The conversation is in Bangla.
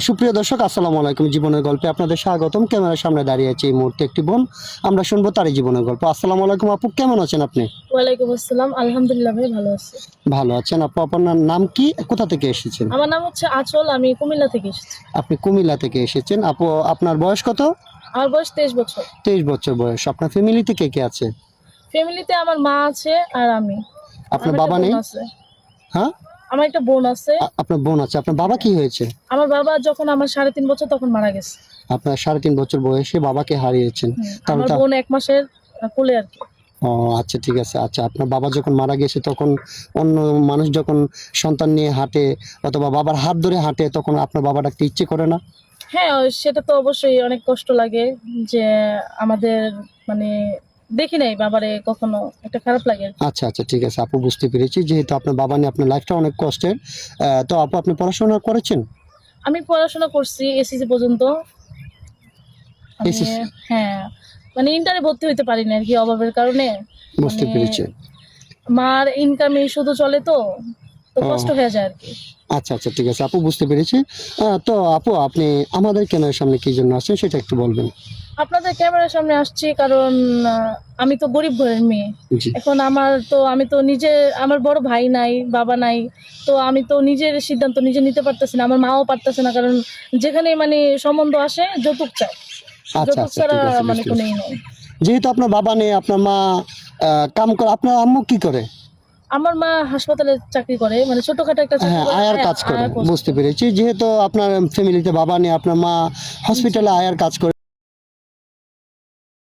সুপ্রিয় দর্শক, আসসালামু আলাইকুম। জীবনের গল্পে আপনাদের স্বাগতম। ক্যামেরার সামনে দাঁড়িয়ে আছে এই মুহূর্তে একটি বোন। আমরা শুনবো তারই জীবনের গল্প। আসসালামু আলাইকুম আপু, কেমন আছেন আপনি? ওয়ালাইকুম আসসালাম। আলহামদুলিল্লাহ ভাই, ভালো আছি। ভালো আছেন আপু? আপনার নাম কি, কোথা থেকে এসেছেন? আমার নাম হচ্ছে আঁচল, আমি কুমিল্লা থেকে এসেছি। আপনি কুমিল্লা থেকে এসেছেন। আপু, আপনার বয়স কত? আমার বয়স 23 বছর। 23 বছর বয়স। আপনার ফ্যামিলিতে কে কে আছে? ফ্যামিলিতে আমার মা আছে আর আমি। আপনার আমার একটা বাবা বোন নেই? আছে। হ্যাঁ, আমার একটা বোন আছে। আপনার বোন আছে। আপনার বাবা কি হয়েছে? আমার বাবা যখন আমার 3.5 বছর তখন মারা গেছে। আপনার 3.5 বছর বয়সে বাবাকে হারিয়েছেন। তাহলে আমার তা বোন 1 মাসের কোলে আর কি। ও আচ্ছা, ঠিক আছে। আচ্ছা, আপনার বাবা যখন মারা গেছে তখন অন্য মানুষ যখন সন্তান নিয়ে হাঁটে অথবা বাবার হাত ধরে হাঁটে, তখন আপনার বাবা ডাকতে ইচ্ছে করে না? হ্যাঁ, সেটা তো অবশ্যই অনেক কষ্ট লাগে যে আমাদের মানে দেখি নাই বাবারে কখনো, একটা খারাপ লাগে আর কি। আচ্ছা আচ্ছা, ঠিক আছে আপু, বুঝতে পেরেছি। যেহেতু আপনার বাবা নিয়ে আপনার লাইফটা অনেক কষ্টের, তো আপু, আপনি পড়াশোনা করেছেন? আমি পড়াশোনা করছি এসএসসি পর্যন্ত। আমি এসএসসি? হ্যাঁ, মানে ইন্টারে ভর্তি হইতে পারিনি আর কি, অভাবের কারণে। বুঝতে মানে পেরেছি। মার ইনকামে শুধু চলে, তো ও কষ্ট হয়ে যায় আর কি। আচ্ছা আচ্ছা, ঠিক আছে আপু, বুঝতে পেরেছি। তো আপু, আপনি আমাদের ক্যামেরার সামনে কি জন্য আসছেন সেটা একটু বলবেন? আপনাদের ক্যামেরার সামনে আসছি কারণ আমি তো গরিব ঘরের মেয়ে। জি। এখন আমি তো নিজে, আমার বড় ভাই নাই, বাবা নাই। তো আমি তো নিজের সিদ্ধান্ত নিজে নিতে পারতেছি না, আমার মাও পারতেছে না, কারণ যেখানে মানে সম্বন্ধ আসে যৌতুক চায়। আচ্ছা যৌতুক আচ্ছা, ছাড়া ঠিক আছে, মানে বুঝতে কোনো পেরেছি। নেই। যেহেতু আপনার বাবা নেই, আপনার মা কাম করে, আপনার আম্মু কি করে? আমার মা হাসপাতালে চাকরি করে, মানে ছোটখাটো একটা চাকরি হ্যাঁ, করে, আয়ার কাজ করে। আয়া পোস্ট। বুঝতে পেরেছি। যেহেতু আপনার ফ্যামিলিতে বাবা নেই, আপনার মা হসপিটালে আয়ার কাজ করে।